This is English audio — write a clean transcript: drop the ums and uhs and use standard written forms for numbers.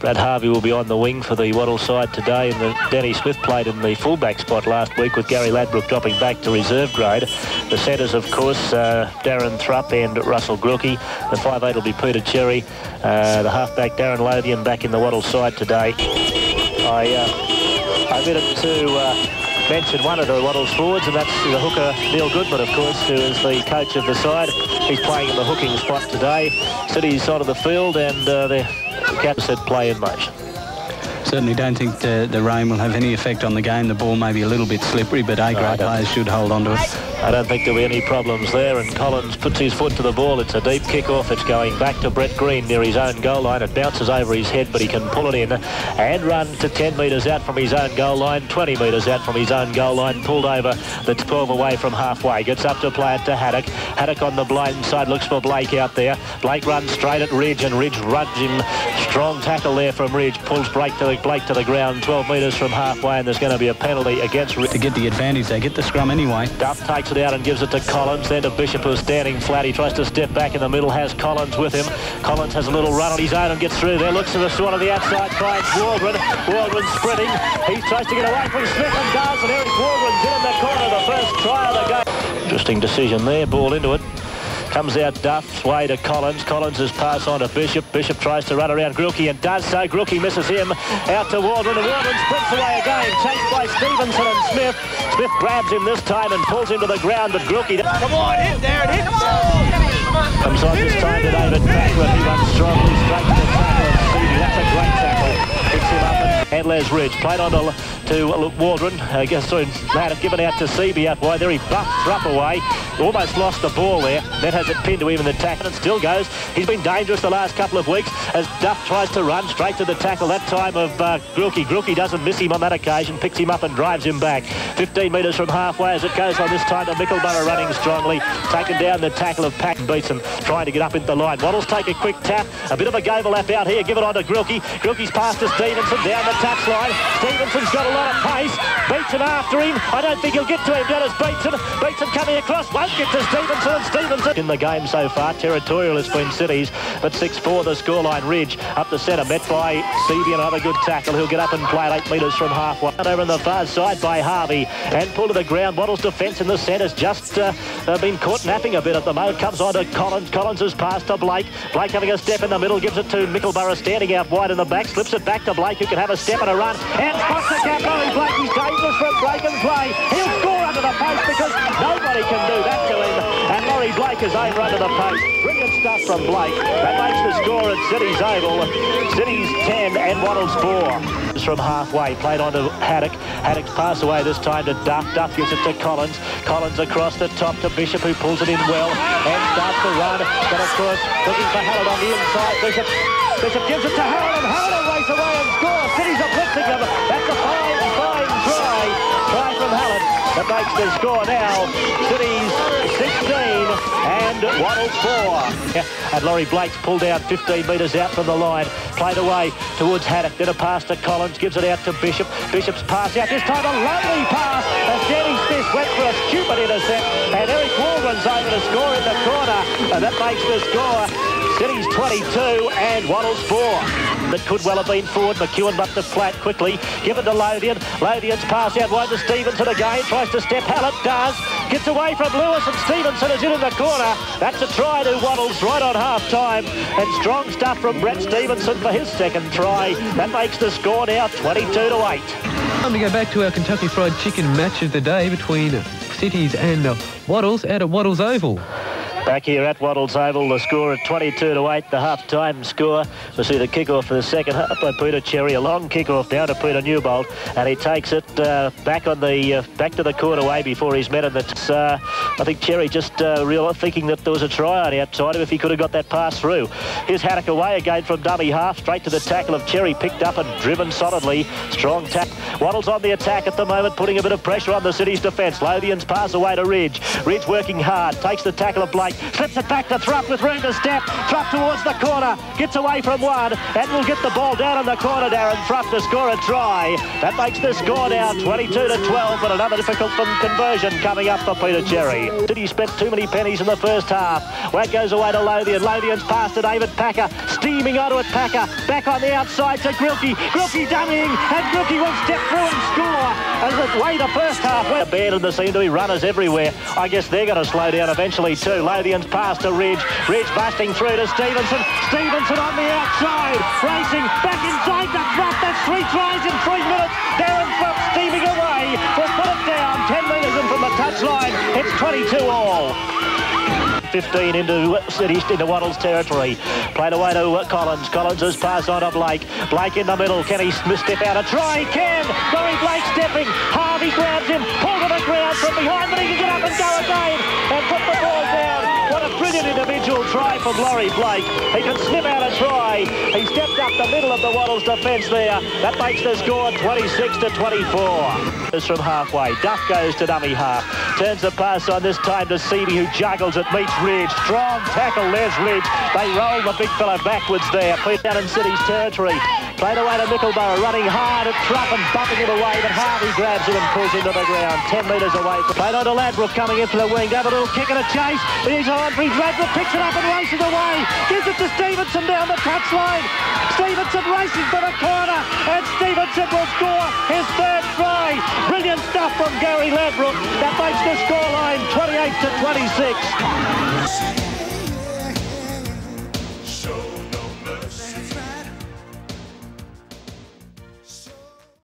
Brad Harvey will be on the wing for the Wattles side today, and Danny Smith played in the fullback spot last week with Gary Ladbrook dropping back to reserve grade. The centres, of course, Darren Thrupp and Russell Grookey. The 5'8" will be Peter Cherry. The halfback Darren Lothian back in the Wattles side today. I omitted to mention one of the Wattles forwards, and that's the hooker Neil Goodman, of course, who is the coach of the side. He's playing in the hooking spot today. City's side of the field, and the captain said play in motion. Certainly don't think the rain will have any effect on the game. The ball may be a little bit slippery, but A-grade players should hold on to it. I don't think there'll be any problems there, and Collins puts his foot to the ball. It's a deep kick-off. It's going back to Brett Green near his own goal line. It bounces over his head, but he can pull it in and run to 10 metres out from his own goal line, 20 metres out from his own goal line, pulled over the 12 away from halfway. Gets up to play it to Haddock. Haddock on the blind side, looks for Blake out there. Blake runs straight at Ridge, and Ridge runs him. Strong tackle there from Ridge. Pulls Blake to the ground, 12 metres from halfway, and there's going to be a penalty against Ridge. To get the advantage, they get the scrum anyway. Duff takes it out and gives it to Collins, then to Bishop, who's standing flat. He tries to step back in the middle, has Collins with him. Collins has a little run on his own and gets through there, looks to the sort of the outside, finds Waldron. Waldron sprinting. He tries to get away from Smith and does, and Eric Waldron's in the corner, the first try of the game. Interesting decision there, ball into it. Comes out Duff's way to Collins. Collins' pass on to Bishop. Bishop tries to run around Grookey and does so. Grookey misses him. Out to Waldron, and Waldron sprints away again. Chased by Stevenson and Smith. Smith grabs him this time and pulls him to the ground, but Grookey... Come on, hit there, hit! Comes on this time to David Packwood. He runs strongly straight to the tackle of Stevie. That's a great tackle. Picks him up and Les Ridge. Played on to Waldron. Had given out to Seaby out wide there. He buffed Thrupp away. Almost lost the ball there. Then has it pinned to him in the tackle and still goes. He's been dangerous the last couple of weeks as Duff tries to run straight to the tackle. That time of Grookey. Grookey doesn't miss him on that occasion. Picks him up and drives him back. 15 metres from halfway as it goes on this time to Mickleborough running strongly. Taken down the tackle of Pack and beats him. Trying to get up into the line. Wattles take a quick tap. A bit of a overlap out here. Give it on to Grookey. Grookey's passed to Stevenson down the touchline. Stevenson's got a lot of pace. Beetson after him. I don't think he'll get to him. Down as Beetson. Beetson coming across. Won't get to Stevenson. And Stevenson in the game so far. Territorial has been Cities, but 6-4 the scoreline. Ridge up the centre. Met by Seavey. Another good tackle. He'll get up and play at 8 metres from halfway. Over on the far side by Harvey. And pulled to the ground. Wattles' defence in the centre's just been caught napping a bit at the moment. Comes on to Collins. Collins has passed to Blake. Blake having a step in the middle. Gives it to Mickleborough standing out wide in the back. Slips it back to Blake, who can have a step and a run. And spots the cap. Laurie Blake. He's dangerous for a break and play. He'll score under the post because nobody can do that to him. And Laurie Blake is over under the post. Brilliant stuff from Blake. That makes the score at City's Oval. City's 10 and Wattles 4. From halfway, played on to Haddock. Haddock's pass away this time to Duff. Duff gives it to Collins. Collins across the top to Bishop, who pulls it in well and starts to run. But of course, looking for Howard on the inside. Bishop gives it to Howard, and Howard races away and scores. City's are blitzing him. That's a fine try. Try from Howard. That makes the score now. Cities 16 and Wattles 4. And Laurie Blake's pulled out 15 metres out from the line. Played away towards Haddock. Then a pass to Collins. Gives it out to Bishop. Bishop's pass out. This time a lovely pass. As Danny Smith went for a stupid intercept. And Eric Waldron's over to score in the corner. And that makes the score Cities 22 and Wattles 4. That could well have been forward. McEwen up the flat quickly. Given to Lothian. Lothian's pass out wide to Stevenson again. Tries to step. Hallett does. Gets away from Lewis, and Stevenson is in the corner. That's a try to Wattles right on half-time. And strong stuff from Brett Stevenson for his second try. That makes the score now 22-8. Time to go back to our Kentucky Fried Chicken match of the day between Cities and Wattles out at Wattles Oval. Back here at Wattles Oval, the score at 22-8, the half-time score. We'll see the kick-off for the second half by Peter Cherry. A long kick-off down to Peter Newbold, and he takes it back to the quarterway before he's met him. I think Cherry just thinking that there was a try on the outside of if he could have got that pass through. Here's Haddock away again from dummy half, straight to the tackle of Cherry, picked up and driven solidly. Strong tack. Wattles on the attack at the moment, putting a bit of pressure on the City's defence. Lothian's pass away to Ridge. Ridge working hard, takes the tackle of Blake. slips it back to Thrupp with room to step. Thrupp towards the corner, gets away from one, and will get the ball down in the corner, Darren Thrupp, to score a try. That makes the score now 22-12, but another difficult conversion coming up for Peter Cherry. City spent too many pennies in the first half. Watt goes away to Lothian. Lothian's pass to David Packer, steaming onto it. Packer back on the outside to Grilke. Grilke dummying, and Grilke will step through and score. As the way the first half went, bad, and there seem to be runners everywhere. I guess they're going to slow down eventually too. Lothian's pass to Ridge. Ridge busting through to Stevenson. Stevenson on the outside, racing back inside the Thrupp. That's 3 tries in 3 minutes. Darren Thrupp steaming away. Will put it down 10 metres in from the touchline. It's 22 all. 15 into Wattles territory. Played away to Collins. Collins has passed on to Blake. Blake in the middle. Can he step out a try? He can. Laurie Blake stepping. Harvey grabs him. Pulled to the ground from behind, but he can get up and go again and put the ball down. What a brilliant individual try from Laurie Blake. He can snip out a try. He stepped up the middle of the Wattles defence there. That makes the score 26-24. It's from halfway. Duff goes to dummy half. Turns the pass on this time to Seedy, who juggles it, meets Ridge. Strong tackle, there's Ridge. They roll the big fella backwards there. Put down in City's territory. Played away to Mickleborough, running hard at Thrupp and bumping him away, but Harvey grabs it and pulls him to the ground. 10 metres away. Played on to Ladbroke coming into the wing. Have a little kick and a chase. He's on. Ladbroke picks it up and races away. Gives it to Stevenson down the touchline. Stevenson races for the corner, and Stevenson will score his 3rd try. Brilliant stuff from Gary Ladbroke. That makes the scoreline 28-26.